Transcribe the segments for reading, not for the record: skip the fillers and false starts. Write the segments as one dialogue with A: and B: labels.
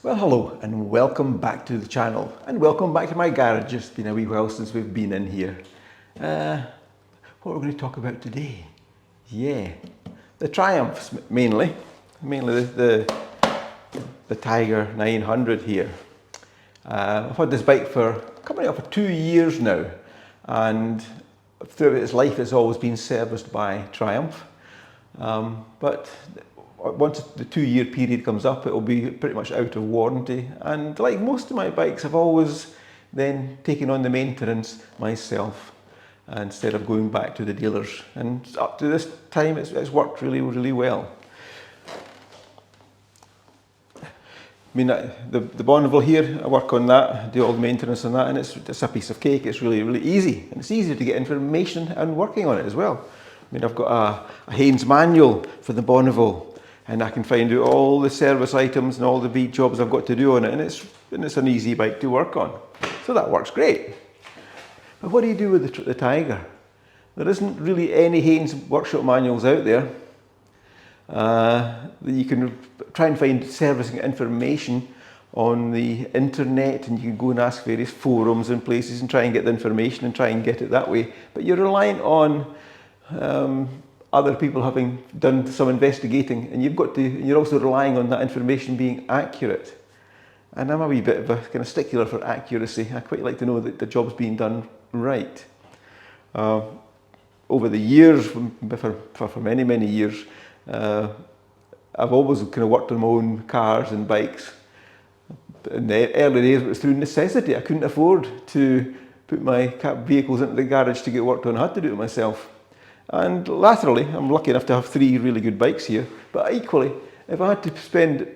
A: Well, hello and welcome back to the channel and welcome back to my garage. It's been a wee while since we've been in here. What we're going to talk about today? Yeah, the Triumphs mainly the Tiger 900 here. I've had this bike for coming up for 2 years now, and throughout its life it's always been serviced by Triumph. But once the 2 year period comes up, it will be pretty much out of warranty. And like most of my bikes, I've always then taken on the maintenance myself instead of going back to the dealers. And up to this time, it's worked really, really well. I mean, the Bonneville here, I work on that, do all the maintenance on that, and it's a piece of cake. It's really, really easy. And it's easy to get information and working on it as well. I mean, I've got a Haynes manual for the Bonneville, and I can find out all the service items and all the beat jobs I've got to do on it, and it's an easy bike to work on. So that works great. But what do you do with the Tiger? There isn't really any Haynes workshop manuals out there. You can try and find servicing information on the internet, and you can go and ask various forums and places and try and get the information and try and get it that way. But you're reliant on other people having done some investigating, and you're also relying on that information being accurate. And I'm a wee bit of a kind of stickler for accuracy. I quite like to know that the job's being done right. Over the years, for many, many years, I've always kind of worked on my own cars and bikes. In the early days, it was through necessity. I couldn't afford to put my vehicles into the garage to get worked on. I had to do it myself. And laterally, I'm lucky enough to have 3 really good bikes here, but equally, if I had to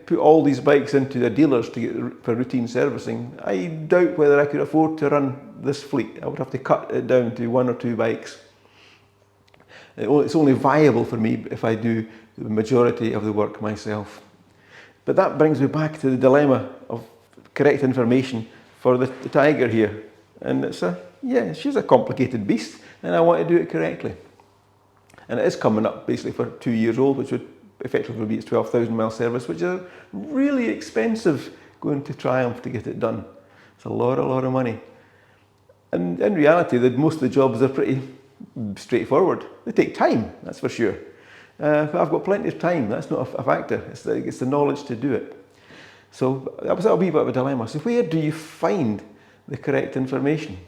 A: put all these bikes into the dealers for routine servicing, I doubt whether I could afford to run this fleet. I would have to cut it down to 1 or 2 bikes. It's only viable for me if I do the majority of the work myself. But that brings me back to the dilemma of correct information for the Tiger here. And she's a complicated beast, and I want to do it correctly. And it is coming up basically for 2 years old, which would effectively be its 12,000 mile service, which is really expensive going to Triumph to get it done. It's a lot of money. And in reality, most of the jobs are pretty straightforward. They take time, that's for sure. But I've got plenty of time, that's not a factor. It's the knowledge to do it. So that was a wee bit of a dilemma. So where do you find the correct information?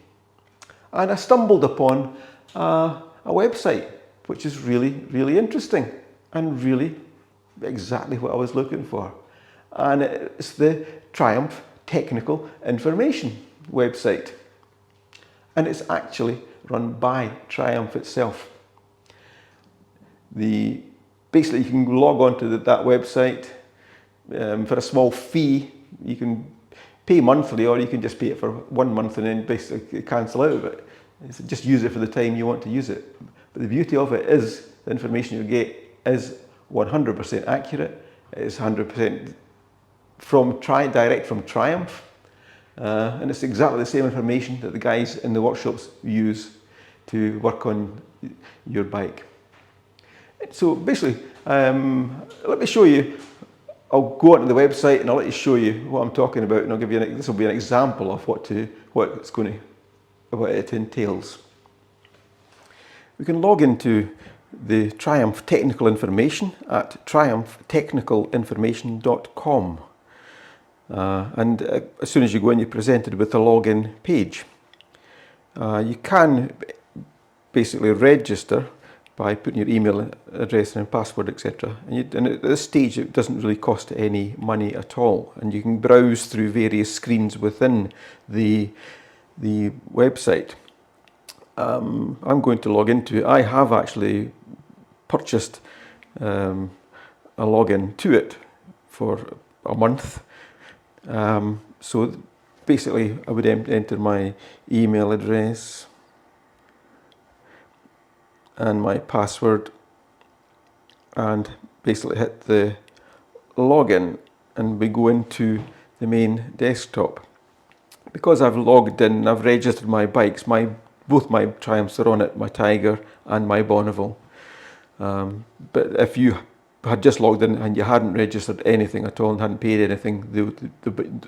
A: And I stumbled upon a website which is really, really interesting and really exactly what I was looking for. And it's the Triumph Technical Information website. And it's actually run by Triumph itself. Basically, you can log on to that website for a small fee. You can pay monthly, or you can just pay it for 1 month and then basically cancel out of it. Just use it for the time you want to use it. But the beauty of it is the information you get is 100% accurate. It's 100% direct from Triumph. And it's exactly the same information that the guys in the workshops use to work on your bike. So basically, let me show you. I'll go onto the website and I'll let you show you what I'm talking about, and I'll give you this will be an example of what it entails. We can log into the Triumph Technical Information at triumphtechnicalinformation.com. And as soon as you go in, you're presented with a login page. You can basically register by putting your email address and password, etc. And at this stage, it doesn't really cost any money at all. And you can browse through various screens within the website. I'm going to log into it. I have actually purchased a login to it for a month. So basically, I would enter my email address and my password and basically hit the login, and we go into the main desktop. Because I've logged in, I've registered my bikes, both my Triumphs are on it, my Tiger and my Bonneville. But if you had just logged in and you hadn't registered anything at all and hadn't paid anything,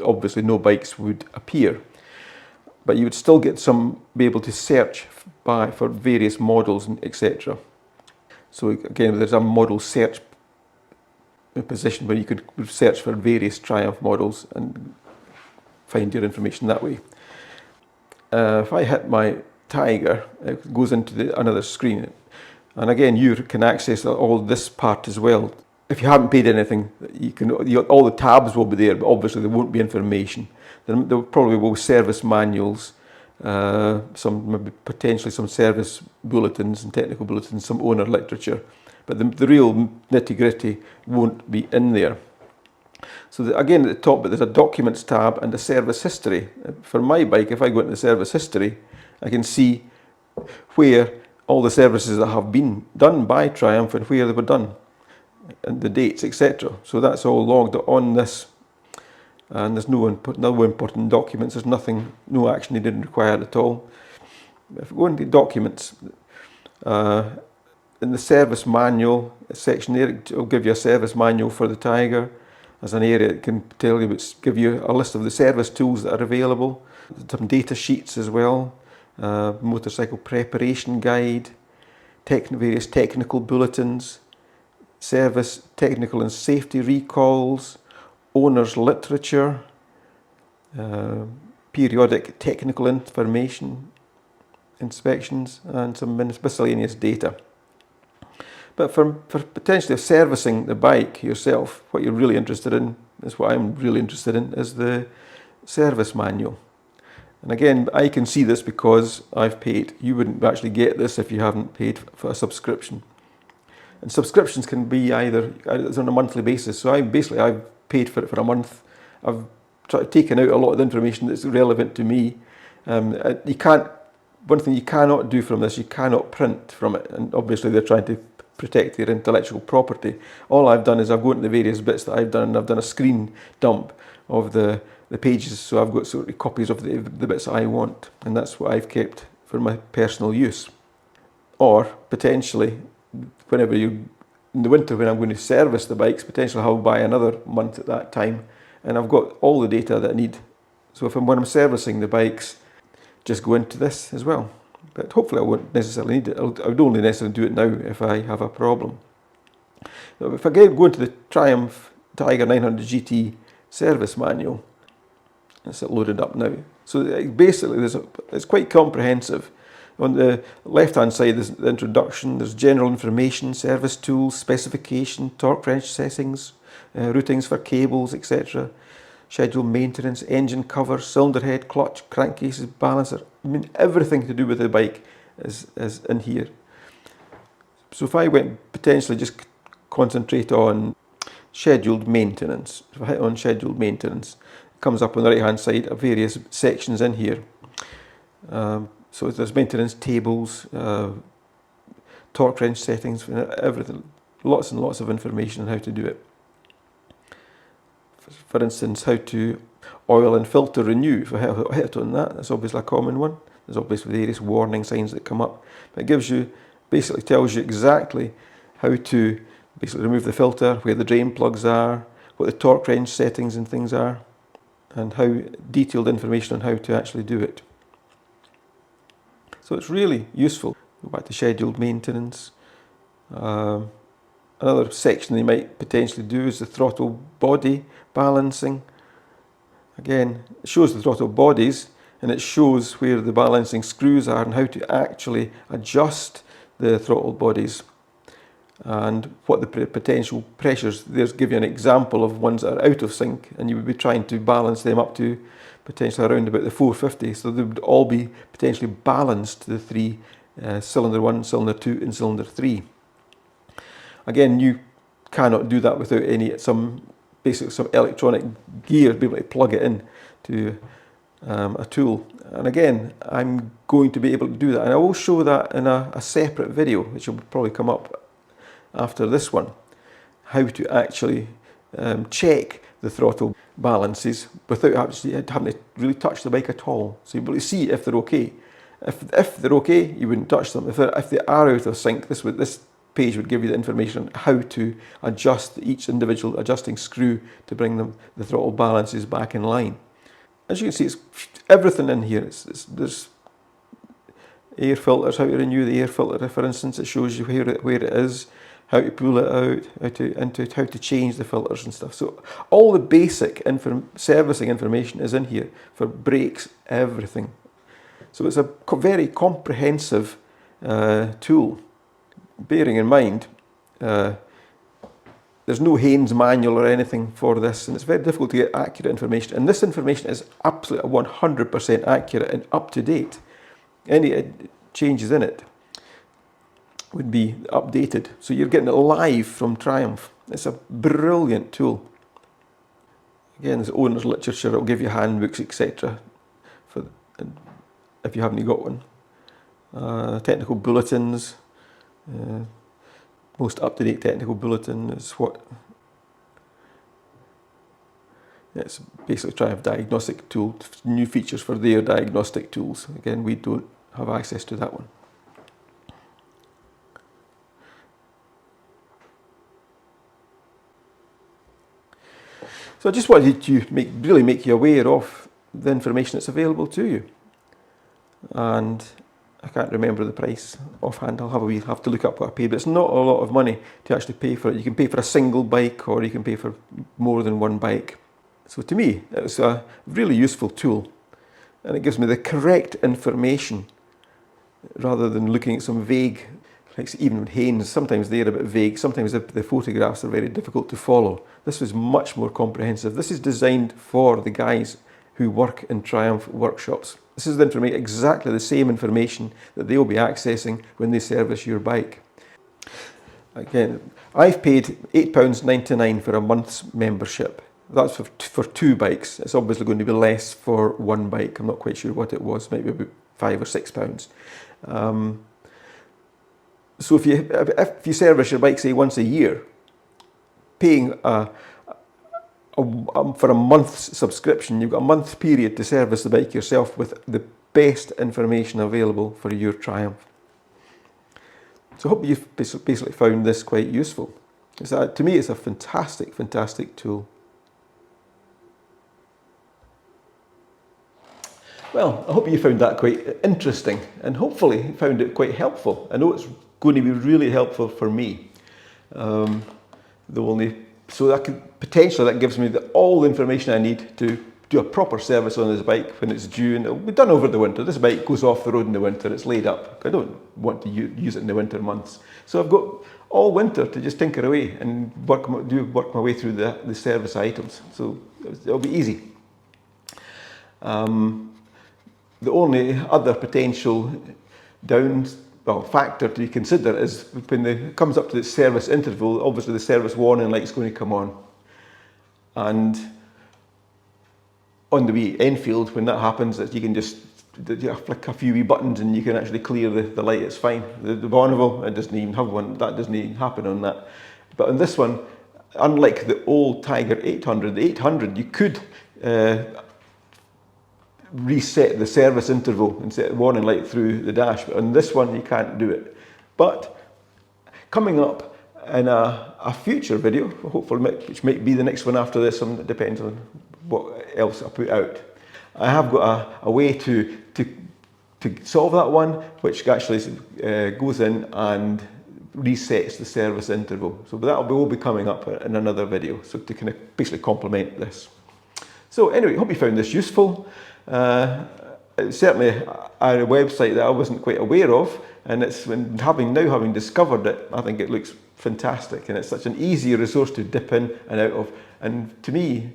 A: obviously no bikes would appear. But you would still be able to search for various models and etc. So again, there's a model search position where you could search for various Triumph models and find your information that way. If I hit my Tiger, it goes into another screen. And again, you can access all this part as well. If you haven't paid anything, all the tabs will be there, but obviously there won't be information. There probably will be service manuals, maybe potentially some service bulletins and technical bulletins, some owner literature, but the real nitty-gritty won't be in there. So again, at the top, there's a Documents tab and a Service History. For my bike, if I go into the Service History, I can see where all the services that have been done by Triumph and where they were done, and the dates, etc. So that's all logged on this, and there's no important documents. There's no action needed required at all. If we go into Documents, in the Service Manual section there, it will give you a service manual for the Tiger. As an area, it can give you a list of the service tools that are available, some data sheets as well, motorcycle preparation guide, various technical bulletins, service, technical and safety recalls, owner's literature, periodic technical information, inspections, and some miscellaneous data. But for potentially servicing the bike yourself, what you're really interested in, is what I'm really interested in, is the service manual. And again, I can see this because I've paid. You wouldn't actually get this if you haven't paid for a subscription. And subscriptions can be either on a monthly basis. So I've paid for it for a month. I've taken out a lot of the information that's relevant to me. One thing you cannot do from this, you cannot print from it. And obviously they're trying to protect your intellectual property. All I've done is I've gone to the various bits that I've done, and I've done a screen dump of the pages, so I've got sort of copies of the bits I want, and that's what I've kept for my personal use. Or potentially, whenever in the winter when I'm going to service the bikes, potentially I'll buy another month at that time, and I've got all the data that I need. So when I'm servicing the bikes, just go into this as well. But hopefully I won't necessarily need it. I would only necessarily do it now if I have a problem. Now, if I go into the Triumph Tiger 900 GT service manual, it's loaded up now. So basically it's quite comprehensive. On the left-hand side, there's the introduction, there's general information, service tools, specification, torque wrench settings, routings for cables, etc. Schedule maintenance, engine cover, cylinder head, clutch, crankcases, balancer. I mean, everything to do with the bike is in here. So if I potentially just concentrate on scheduled maintenance, if I hit on scheduled maintenance, it comes up on the right hand side of various sections in here. So there's maintenance tables, torque wrench settings, everything, lots and lots of information on how to do it. For instance, how to oil and filter renew. If I hit on that, that's obviously a common one. There's obviously various warning signs that come up. But it basically tells you exactly how to basically remove the filter, where the drain plugs are, what the torque wrench settings and things are, and how detailed information on how to actually do it. So it's really useful. Go back to scheduled maintenance. Another section they might potentially do is the throttle body balancing. Again, it shows the throttle bodies, and it shows where the balancing screws are and how to actually adjust the throttle bodies and what the potential pressures. There's give you an example of ones that are out of sync, and you would be trying to balance them up to potentially around about the 450. So they would all be potentially balanced to the three, cylinder 1, cylinder 2 and cylinder 3. Again, you cannot do that without some electronic gear, be able to plug it in to a tool. And again, I'm going to be able to do that, and I will show that in a separate video, which will probably come up after this one, how to actually check the throttle balances without actually having to really touch the bike at all. So you'll be able to see if they're okay. If they're okay, you wouldn't touch them. If they are out of sync, this page would give you the information on how to adjust each individual adjusting screw to bring the throttle balances back in line. As you can see, it's everything in here. There's air filters, how to renew the air filter, for instance. It shows you where it is, how to pull it out, how to change the filters and stuff. So all the basic servicing information is in here for brakes, everything. So it's a very comprehensive tool. Bearing in mind, there's no Haynes manual or anything for this, and it's very difficult to get accurate information. And this information is absolutely 100% accurate and up to date. Any changes in it would be updated. So you're getting it live from Triumph. It's a brilliant tool. Again, there's owner's literature, it'll give you handbooks, etc. If you haven't got one. Technical bulletins. Most up-to-date technical bulletin is what... It's basically Triumph diagnostic tool, new features for their diagnostic tools. Again, we don't have access to that one. So I just wanted to really make you aware of the information that's available to you. And I can't remember the price offhand. I'll have to look up what I paid, but it's not a lot of money to actually pay for it. You can pay for a single bike, or you can pay for more than one bike. So to me, it's a really useful tool, and it gives me the correct information rather than looking at some vague, like even Haynes, sometimes they're a bit vague, sometimes the photographs are very difficult to follow. This was much more comprehensive. This is designed for the guys who work in Triumph workshops. This is exactly the same information that they'll be accessing when they service your bike. Again, I've paid £8.99 for a month's membership. That's for two bikes. It's obviously going to be less for one bike. I'm not quite sure what it was, maybe about £5 or £6. So if you service your bike, say, once a year, paying for a month's subscription, you've got a month period to service the bike yourself with the best information available for your Triumph. So I hope you've basically found this quite useful. To me, it's a fantastic, fantastic tool. Well, I hope you found that quite interesting, and hopefully found it quite helpful. I know it's going to be really helpful for me. So that gives me all the information I need to do a proper service on this bike when it's due, and it'll be done over the winter. This bike goes off the road in the winter, it's laid up. I don't want to use it in the winter months. So I've got all winter to just tinker away and work my way through the service items. So it'll be easy. The only other potential factor to consider is when it comes up to the service interval, obviously the service warning light's going to come on. And on the wee Enfield, when that happens, you can just flick a few wee buttons and you can actually clear the light, it's fine. The Bonneville, it doesn't even have one, that doesn't even happen on that. But on this one, unlike the old Tiger 800, the 800, you could reset the service interval and set the warning light through the dash, but on this one you can't do it. But coming up in a future video, hopefully, which might be the next one after this, it depends on what else I put out, I have got a way to solve that one, which actually goes in and resets the service interval. So that will be coming up in another video, so to kind of basically complement this. So anyway, hope you found this useful. It's certainly a website that I wasn't quite aware of, and it's having discovered it, I think it looks fantastic, and it's such an easy resource to dip in and out of. And to me,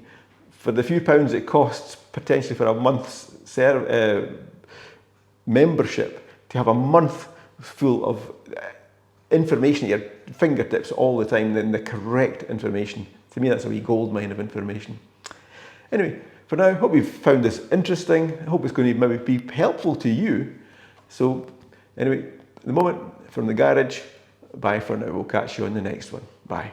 A: for the few pounds it costs potentially for a month's membership, to have a month full of information at your fingertips all the time, then the correct information, to me that's a wee goldmine of information. Anyway, for now, I hope you've found this interesting. I hope it's going to maybe be helpful to you. So anyway, at the moment, from the garage, bye for now. We'll catch you on the next one. Bye.